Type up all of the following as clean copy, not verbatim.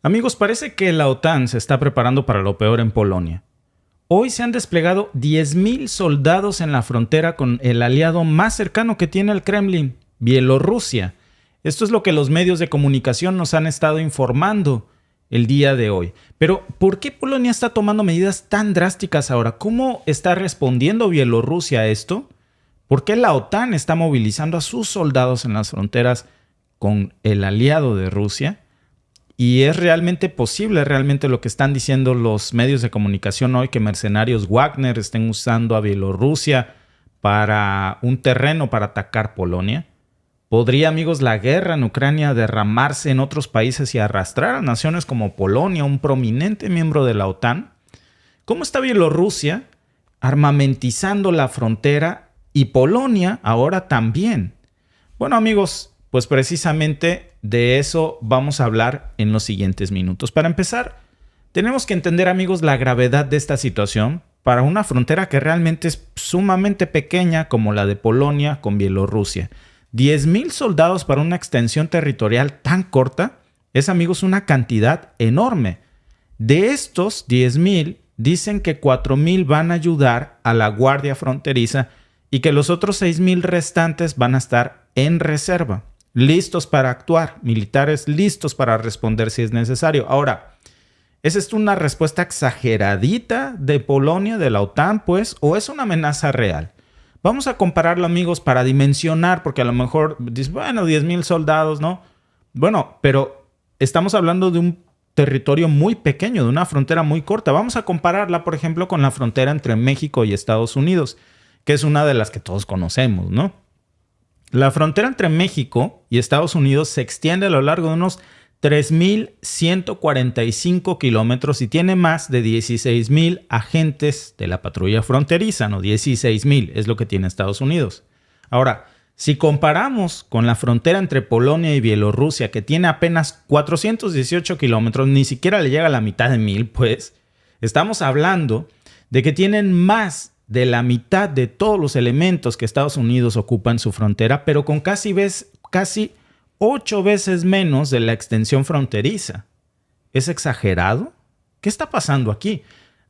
Amigos, parece que la OTAN se está preparando para lo peor en Polonia. Hoy se han desplegado 10.000 soldados en la frontera con el aliado más cercano que tiene el Kremlin, Bielorrusia. Esto es lo que los medios de comunicación nos han estado informando el día de hoy. Pero, ¿por qué Polonia está tomando medidas tan drásticas ahora? ¿Cómo está respondiendo Bielorrusia a esto? ¿Por qué la OTAN está movilizando a sus soldados en las fronteras con el aliado de Rusia? ¿Y es realmente posible, realmente lo que están diciendo los medios de comunicación hoy, que mercenarios Wagner estén usando a Bielorrusia para un terreno para atacar Polonia? ¿Podría, amigos, la guerra en Ucrania derramarse en otros países y arrastrar a naciones como Polonia, un prominente miembro de la OTAN? ¿Cómo está Bielorrusia armamentizando la frontera y Polonia ahora también? Bueno, amigos, pues precisamente de eso vamos a hablar en los siguientes minutos. Para empezar, tenemos que entender, amigos, la gravedad de esta situación para una frontera que realmente es sumamente pequeña como la de Polonia con Bielorrusia. 10.000 soldados para una extensión territorial tan corta es, amigos, una cantidad enorme. De estos 10.000, dicen que 4.000 van a ayudar a la Guardia Fronteriza y que los otros 6.000 restantes van a estar en reserva, listos para actuar, militares listos para responder si es necesario. Ahora, ¿es esto una respuesta exageradita de Polonia, de la OTAN, pues, o es una amenaza real? Vamos a compararlo, amigos, para dimensionar, porque a lo mejor dices, bueno, 10.000 soldados, ¿no? Bueno, pero estamos hablando de un territorio muy pequeño, de una frontera muy corta. Vamos a compararla, por ejemplo, con la frontera entre México y Estados Unidos, que es una de las que todos conocemos, ¿no? La frontera entre México y Estados Unidos se extiende a lo largo de unos 3.145 kilómetros y tiene más de 16.000 agentes de la patrulla fronteriza, ¿no? 16.000 es lo que tiene Estados Unidos. Ahora, si comparamos con la frontera entre Polonia y Bielorrusia, que tiene apenas 418 kilómetros, ni siquiera le llega a la mitad de 1.000, pues, estamos hablando de que tienen más de la mitad de todos los elementos que Estados Unidos ocupa en su frontera, pero con casi 8 veces menos de la extensión fronteriza. ¿Es exagerado? ¿Qué está pasando aquí?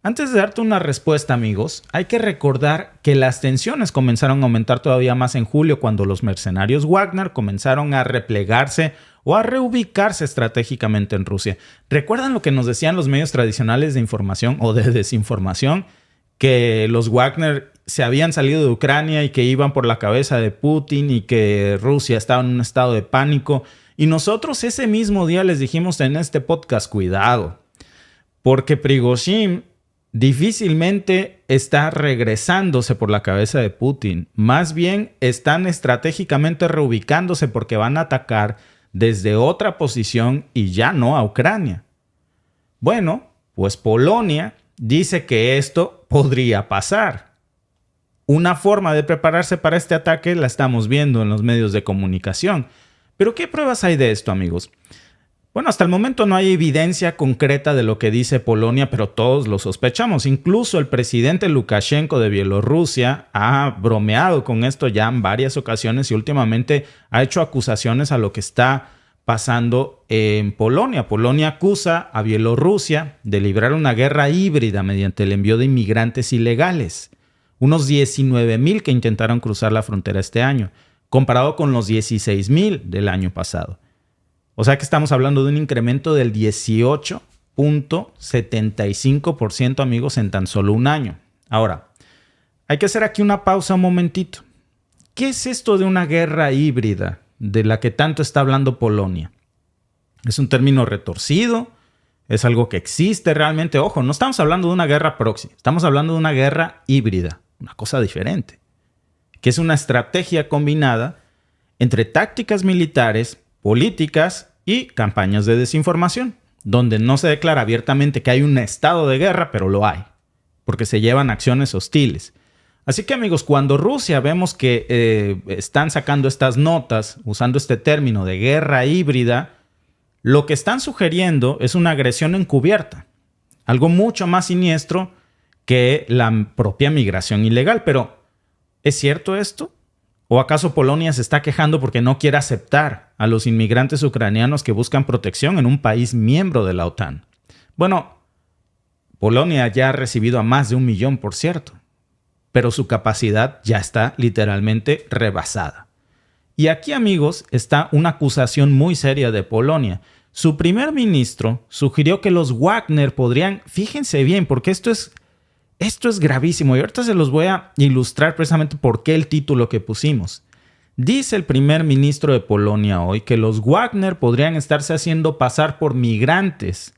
Antes de darte una respuesta, amigos, hay que recordar que las tensiones comenzaron a aumentar todavía más en julio cuando los mercenarios Wagner comenzaron a replegarse o a reubicarse estratégicamente en Rusia. ¿Recuerdan lo que nos decían los medios tradicionales de información o de desinformación? Que los Wagner se habían salido de Ucrania y que iban por la cabeza de Putin y que Rusia estaba en un estado de pánico. Y nosotros ese mismo día les dijimos en este podcast, cuidado, porque Prigozhin difícilmente está regresándose por la cabeza de Putin. Más bien están estratégicamente reubicándose porque van a atacar desde otra posición y ya no a Ucrania. Bueno, pues Polonia dice que esto podría pasar. Una forma de prepararse para este ataque la estamos viendo en los medios de comunicación. ¿Pero qué pruebas hay de esto, amigos? Bueno, hasta el momento no hay evidencia concreta de lo que dice Polonia, pero todos lo sospechamos. Incluso el presidente Lukashenko de Bielorrusia ha bromeado con esto ya en varias ocasiones y últimamente ha hecho acusaciones a lo que está pasando en Polonia. Polonia acusa a Bielorrusia de librar una guerra híbrida mediante el envío de inmigrantes ilegales. Unos 19.000 que intentaron cruzar la frontera este año, comparado con los 16.000 del año pasado. O sea que estamos hablando de un incremento del 18.75%, amigos, en tan solo un año. Ahora, hay que hacer aquí una pausa un momentito. ¿Qué es esto de una guerra híbrida de la que tanto está hablando Polonia? ¿Es un término retorcido? ¿Es algo que existe realmente? Ojo, no estamos hablando de una guerra proxy, estamos hablando de una guerra híbrida, una cosa diferente, que es una estrategia combinada entre tácticas militares, políticas y campañas de desinformación, donde no se declara abiertamente que hay un estado de guerra, pero lo hay, porque se llevan acciones hostiles. Así que, amigos, cuando Rusia vemos que están sacando estas notas usando este término de guerra híbrida, lo que están sugiriendo es una agresión encubierta, algo mucho más siniestro que la propia migración ilegal. Pero, ¿es cierto esto? ¿O acaso Polonia se está quejando porque no quiere aceptar a los inmigrantes ucranianos que buscan protección en un país miembro de la OTAN? Bueno, Polonia ya ha recibido a más de 1 millón, por cierto, pero su capacidad ya está literalmente rebasada. Y aquí, amigos, está una acusación muy seria de Polonia. Su primer ministro sugirió que los Wagner podrían, fíjense bien, porque esto es gravísimo y ahorita se los voy a ilustrar precisamente por qué el título que pusimos. Dice el primer ministro de Polonia hoy que los Wagner podrían estarse haciendo pasar por migrantes.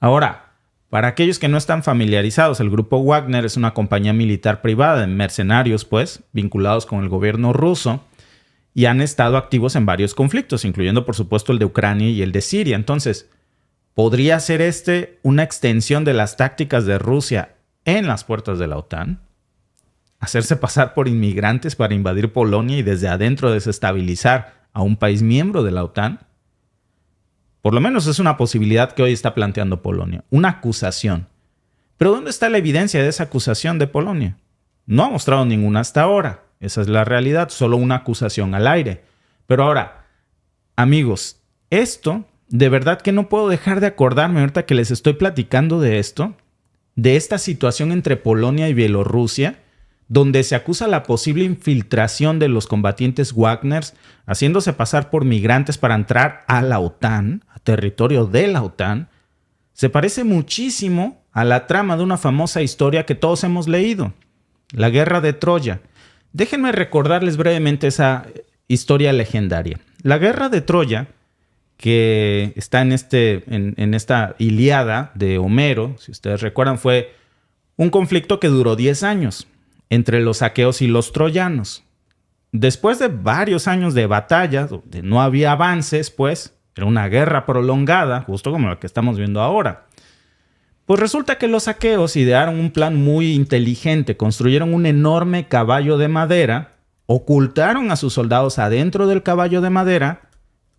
Ahora, para aquellos que no están familiarizados, el grupo Wagner es una compañía militar privada de mercenarios, pues, vinculados con el gobierno ruso y han estado activos en varios conflictos, incluyendo, por supuesto, el de Ucrania y el de Siria. Entonces, ¿podría ser una extensión de las tácticas de Rusia en las puertas de la OTAN? ¿Hacerse pasar por inmigrantes para invadir Polonia y desde adentro desestabilizar a un país miembro de la OTAN? Por lo menos es una posibilidad que hoy está planteando Polonia, una acusación. Pero ¿dónde está la evidencia de esa acusación de Polonia? No ha mostrado ninguna hasta ahora. Esa es la realidad, solo una acusación al aire. Pero ahora, amigos, esto de verdad que no puedo dejar de acordarme ahorita que les estoy platicando de esto, de esta situación entre Polonia y Bielorrusia, donde se acusa la posible infiltración de los combatientes Wagner haciéndose pasar por migrantes para entrar a la OTAN, a territorio de la OTAN, se parece muchísimo a la trama de una famosa historia que todos hemos leído, la Guerra de Troya. Déjenme recordarles brevemente esa historia legendaria. La Guerra de Troya, que está en esta Ilíada de Homero, si ustedes recuerdan, fue un conflicto que duró 10 años entre los aqueos y los troyanos. Después de varios años de batalla, donde no había avances, pues, era una guerra prolongada, justo como la que estamos viendo ahora. Pues resulta que los aqueos idearon un plan muy inteligente, construyeron un enorme caballo de madera, ocultaron a sus soldados adentro del caballo de madera,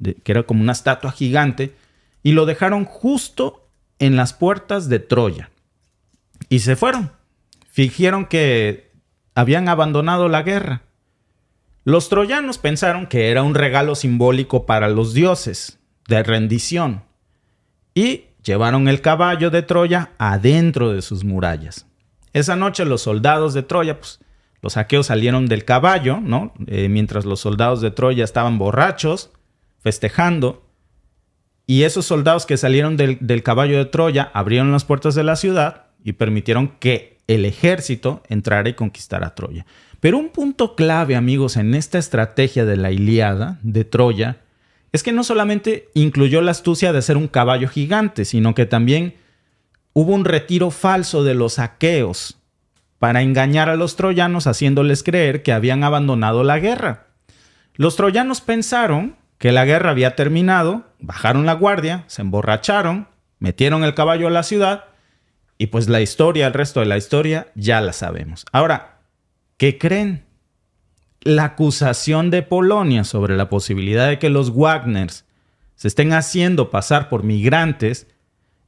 que era como una estatua gigante, y lo dejaron justo en las puertas de Troya. Y se fueron. Fingieron que habían abandonado la guerra. Los troyanos pensaron que era un regalo simbólico para los dioses, de rendición, y llevaron el caballo de Troya adentro de sus murallas. Esa noche los soldados de Troya, pues, los aqueos salieron del caballo, ¿no? Mientras los soldados de Troya estaban borrachos, festejando, y esos soldados que salieron del caballo de Troya abrieron las puertas de la ciudad y permitieron que el ejército entrara y conquistara Troya. Pero un punto clave, amigos, en esta estrategia de la Ilíada de Troya es que no solamente incluyó la astucia de ser un caballo gigante, sino que también hubo un retiro falso de los aqueos para engañar a los troyanos, haciéndoles creer que habían abandonado la guerra. Los troyanos pensaron que la guerra había terminado, bajaron la guardia, se emborracharon, metieron el caballo a la ciudad y pues la historia, el resto de la historia, ya la sabemos. Ahora, ¿qué creen? La acusación de Polonia sobre la posibilidad de que los Wagners se estén haciendo pasar por migrantes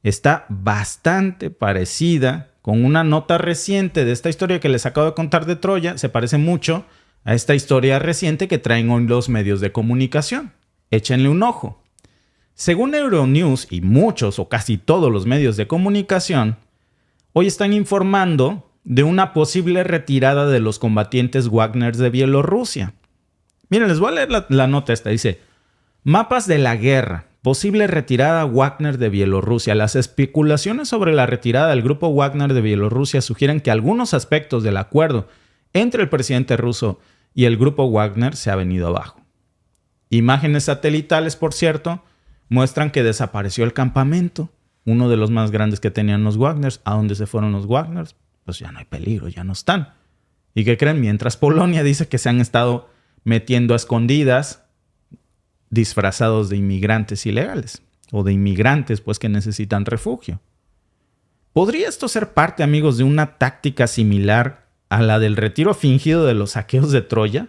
está bastante parecida con una nota reciente de esta historia que les acabo de contar de Troya. Se parece mucho a esta historia reciente que traen hoy los medios de comunicación. Échenle un ojo. Según Euronews y muchos o casi todos los medios de comunicación, hoy están informando de una posible retirada de los combatientes Wagner de Bielorrusia. Miren, les voy a leer la nota esta. Dice, mapas de la guerra, posible retirada Wagner de Bielorrusia. Las especulaciones sobre la retirada del grupo Wagner de Bielorrusia sugieren que algunos aspectos del acuerdo entre el presidente ruso y el grupo Wagner se ha venido abajo. Imágenes satelitales, por cierto, muestran que desapareció el campamento, uno de los más grandes que tenían los Wagners. ¿A dónde se fueron los Wagners? Pues ya no hay peligro, ya no están. ¿Y qué creen? Mientras Polonia dice que se han estado metiendo a escondidas, disfrazados de inmigrantes ilegales, o de inmigrantes pues que necesitan refugio. ¿Podría esto ser parte, amigos, de una táctica similar a la del retiro fingido de los saqueos de Troya?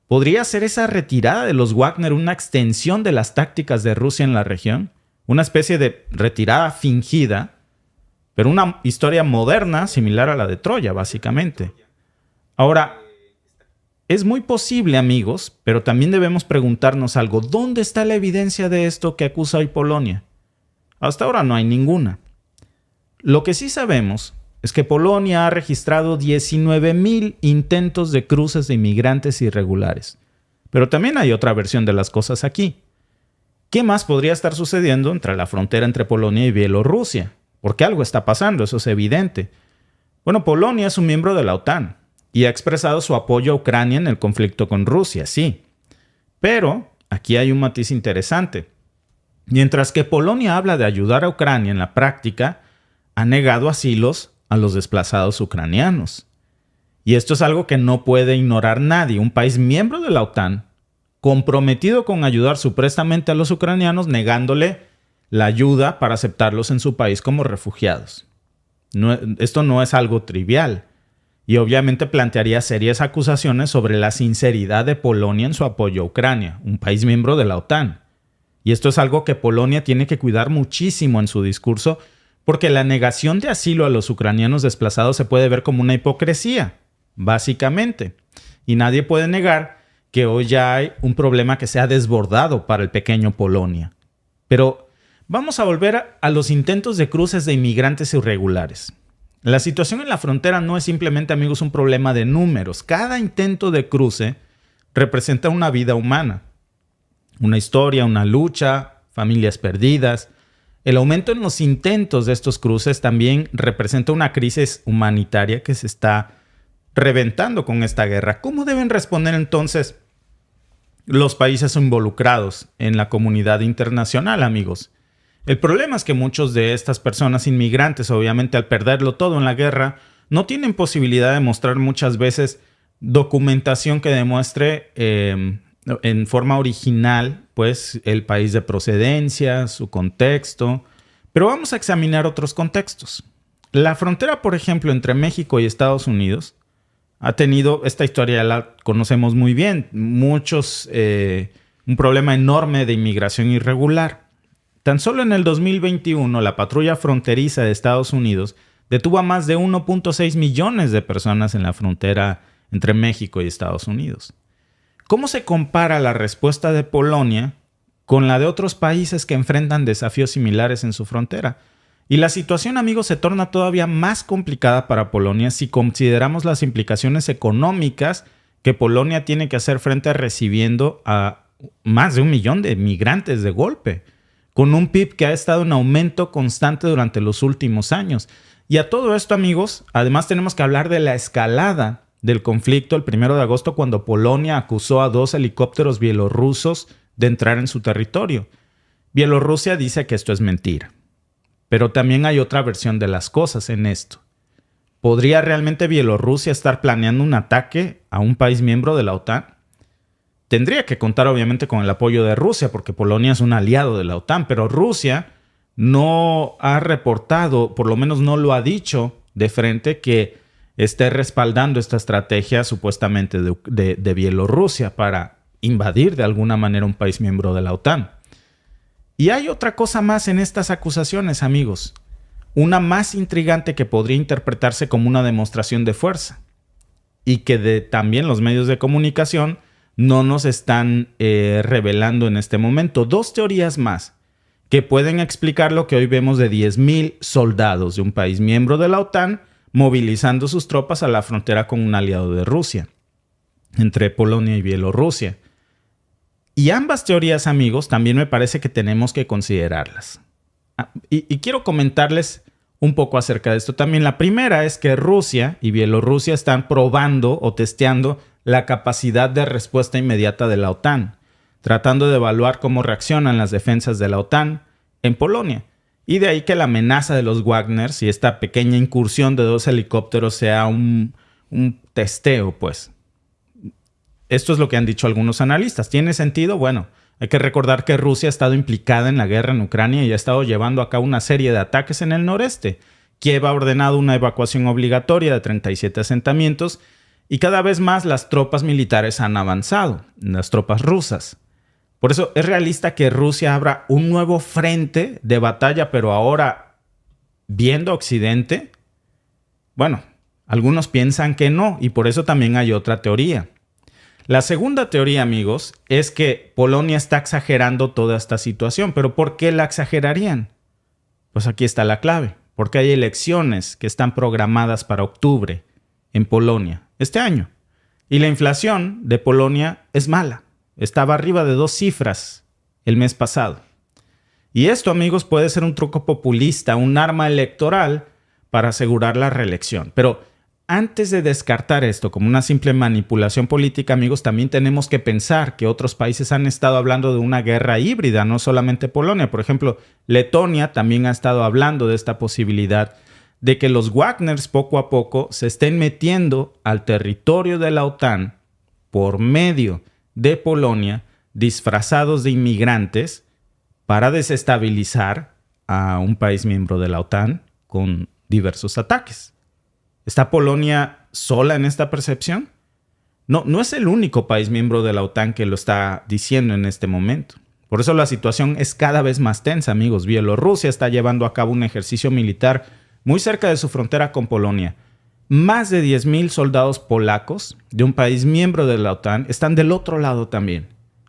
¿Podría ser esa retirada de los Wagner una extensión de las tácticas de Rusia en la región? Una especie de retirada fingida, pero una historia moderna similar a la de Troya, básicamente. Ahora, Es muy posible, amigos, pero también debemos preguntarnos algo. ¿Dónde está la evidencia de esto que acusa hoy Polonia? Hasta ahora no hay ninguna. Lo que sí sabemos es que Polonia ha registrado 19,000 intentos de cruces de inmigrantes irregulares. Pero también hay otra versión de las cosas aquí. ¿Qué más podría estar sucediendo entre la frontera entre Polonia y Bielorrusia? Porque algo está pasando, eso es evidente. Bueno, Polonia es un miembro de la OTAN y ha expresado su apoyo a Ucrania en el conflicto con Rusia, sí. Pero aquí hay un matiz interesante. Mientras que Polonia habla de ayudar a Ucrania en la práctica, ha negado asilos a los desplazados ucranianos. Y esto es algo que no puede ignorar nadie. Un país miembro de la OTAN, comprometido con ayudar supuestamente a los ucranianos, negándole la ayuda para aceptarlos en su país como refugiados. Esto no es algo trivial. Y obviamente plantearía serias acusaciones sobre la sinceridad de Polonia en su apoyo a Ucrania, un país miembro de la OTAN. Y esto es algo que Polonia tiene que cuidar muchísimo en su discurso, porque la negación de asilo a los ucranianos desplazados se puede ver como una hipocresía, básicamente. Y nadie puede negar que hoy ya hay un problema que se ha desbordado para el pequeño Polonia. Pero vamos a volver a los intentos de cruces de inmigrantes irregulares. La situación en la frontera no es simplemente, amigos, un problema de números. Cada intento de cruce representa una vida humana, una historia, una lucha, familias perdidas. El aumento en los intentos de estos cruces también representa una crisis humanitaria que se está reventando con esta guerra. ¿Cómo deben responder entonces los países involucrados en la comunidad internacional, amigos? El problema es que muchos de estas personas inmigrantes, obviamente al perderlo todo en la guerra, no tienen posibilidad de mostrar muchas veces documentación que demuestre en forma original, pues, el país de procedencia, su contexto. Pero vamos a examinar otros contextos. La frontera, por ejemplo, entre México y Estados Unidos ha tenido, esta historia ya la conocemos muy bien, un problema enorme de inmigración irregular. Tan solo en el 2021, la patrulla fronteriza de Estados Unidos detuvo a más de 1.6 millones de personas en la frontera entre México y Estados Unidos. ¿Cómo se compara la respuesta de Polonia con la de otros países que enfrentan desafíos similares en su frontera? Y la situación, amigos, se torna todavía más complicada para Polonia si consideramos las implicaciones económicas que Polonia tiene que hacer frente a recibiendo a más de 1 millón de migrantes de golpe, con un PIB que ha estado en aumento constante durante los últimos años. Y a todo esto, amigos, además tenemos que hablar de la escalada del conflicto el 1 de agosto, cuando Polonia acusó a 2 helicópteros bielorrusos de entrar en su territorio. Bielorrusia dice que esto es mentira. Pero también hay otra versión de las cosas en esto. ¿Podría realmente Bielorrusia estar planeando un ataque a un país miembro de la OTAN? Tendría que contar obviamente con el apoyo de Rusia, porque Polonia es un aliado de la OTAN, pero Rusia no ha reportado, por lo menos no lo ha dicho de frente, que esté respaldando esta estrategia supuestamente de Bielorrusia para invadir de alguna manera un país miembro de la OTAN. Y hay otra cosa más en estas acusaciones, amigos. Una más intrigante que podría interpretarse como una demostración de fuerza y que también los medios de comunicación no nos están revelando en este momento. 2 teorías más que pueden explicar lo que hoy vemos de 10,000 soldados de un país miembro de la OTAN movilizando sus tropas a la frontera con un aliado de Rusia, entre Polonia y Bielorrusia. Y ambas teorías, amigos, también me parece que tenemos que considerarlas. Y quiero comentarles un poco acerca de esto también. La primera es que Rusia y Bielorrusia están probando o testeando la capacidad de respuesta inmediata de la OTAN, tratando de evaluar cómo reaccionan las defensas de la OTAN en Polonia. Y de ahí que la amenaza de los Wagners y esta pequeña incursión de 2 helicópteros sea un testeo, pues. Esto es lo que han dicho algunos analistas. ¿Tiene sentido? Bueno, hay que recordar que Rusia ha estado implicada en la guerra en Ucrania y ha estado llevando a cabo una serie de ataques en el noreste. Kiev ha ordenado una evacuación obligatoria de 37 asentamientos y cada vez más las tropas militares han avanzado, las tropas rusas. Por eso es realista que Rusia abra un nuevo frente de batalla, pero ahora viendo Occidente. Bueno, algunos piensan que no, y por eso también hay otra teoría. La segunda teoría, amigos, es que Polonia está exagerando toda esta situación. ¿Pero por qué la exagerarían? Pues aquí está la clave. Porque hay elecciones que están programadas para octubre en Polonia este año. Y la inflación de Polonia es mala. Estaba arriba de 2 cifras el mes pasado. Y esto, amigos, puede ser un truco populista, un arma electoral para asegurar la reelección. Pero antes de descartar esto como una simple manipulación política, amigos, también tenemos que pensar que otros países han estado hablando de una guerra híbrida, no solamente Polonia. Por ejemplo, Letonia también ha estado hablando de esta posibilidad de que los Wagners poco a poco se estén metiendo al territorio de la OTAN por medio de Polonia, disfrazados de inmigrantes, para desestabilizar a un país miembro de la OTAN con diversos ataques. ¿Está Polonia sola en esta percepción? No es el único país miembro de la OTAN que lo está diciendo en este momento. Por eso la situación es cada vez más tensa, amigos. Bielorrusia está llevando a cabo un ejercicio militar muy cerca de su frontera con Polonia. Más de 10,000 soldados polacos de un país miembro de la OTAN están del otro lado también.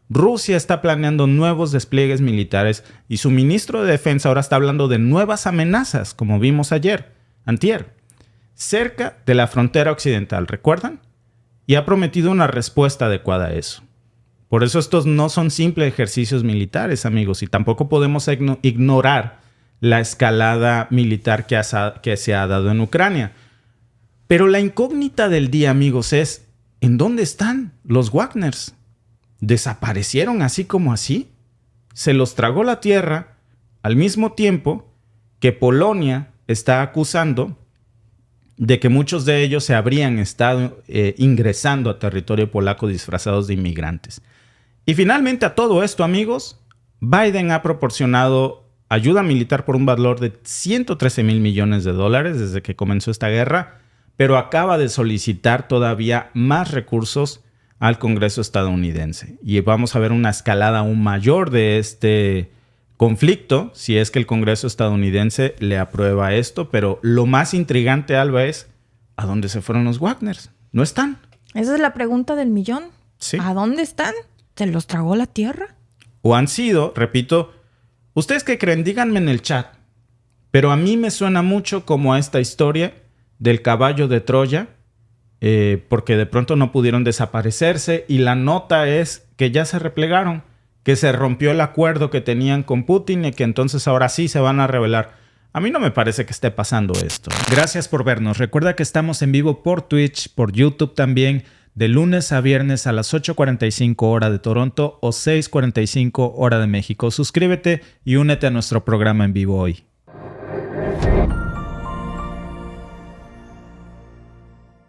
Rusia está planeando nuevos despliegues militares y su ministro de Defensa ahora está hablando de nuevas amenazas, como vimos antier, cerca de la frontera occidental, ¿recuerdan? Y ha prometido una respuesta adecuada a eso. Por eso estos no son simples ejercicios militares, amigos, y tampoco podemos ignorar la escalada militar que se ha dado en Ucrania. Pero la incógnita del día, amigos, es ¿en dónde están los Wagners? ¿Desaparecieron así como así? Se los tragó la tierra al mismo tiempo que Polonia está acusando de que muchos de ellos se habrían estado ingresando a territorio polaco disfrazados de inmigrantes. Y finalmente a todo esto, amigos, Biden ha proporcionado ayuda militar por un valor de $113,000 millones desde que comenzó esta guerra, pero acaba de solicitar todavía más recursos al Congreso estadounidense. Y vamos a ver una escalada aún mayor de este conflicto si es que el Congreso estadounidense le aprueba esto. Pero lo más intrigante, Alba, es ¿a dónde se fueron los Wagners? No están. Esa es la pregunta del millón. Sí. ¿A dónde están? ¿Se los tragó la tierra? O han sido, repito, ¿ustedes qué creen? Díganme en el chat. Pero a mí me suena mucho como a esta historia del caballo de Troya, porque de pronto no pudieron desaparecerse y la nota es que ya se replegaron, que se rompió el acuerdo que tenían con Putin y que entonces ahora sí se van a rebelar. A mí no me parece que esté pasando esto. Gracias por vernos. Recuerda que estamos en vivo por Twitch, por YouTube también, de lunes a viernes a las 8:45 hora de Toronto o 6:45 hora de México. Suscríbete y únete a nuestro programa en vivo hoy.